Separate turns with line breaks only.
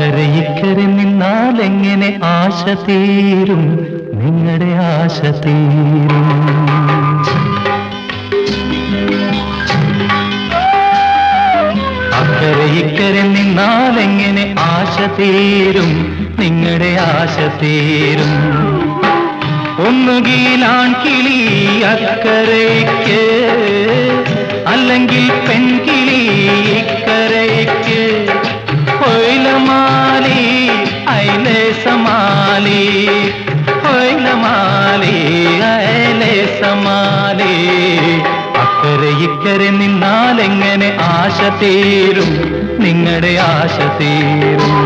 അക്കരെ ഇക്കരെ നിന്നാലെങ്ങനെ ആശ തീരും, നിങ്ങളുടെ ആശ തീരും. അക്കരെ ഇക്കരെ നിന്നാലെങ്ങനെ ആശ തീരും, നിങ്ങളുടെ ആശ തീരും. ഒന്നുകിലാൺ കിളി അക്കരയ്ക്ക്, അല്ലെങ്കിൽ പെൺകിളി ഇക്കരയ്ക്ക്. ഹൊയ്ലമാലി ഐലേസമാലി, ഹൊയ്ലമാലി ഐലേസമാലി. അക്കരെ ഇക്കരെ നിന്നാലെങ്ങനെ ആശ തീരും, നിങ്ങളുടെ ആശ തീരും.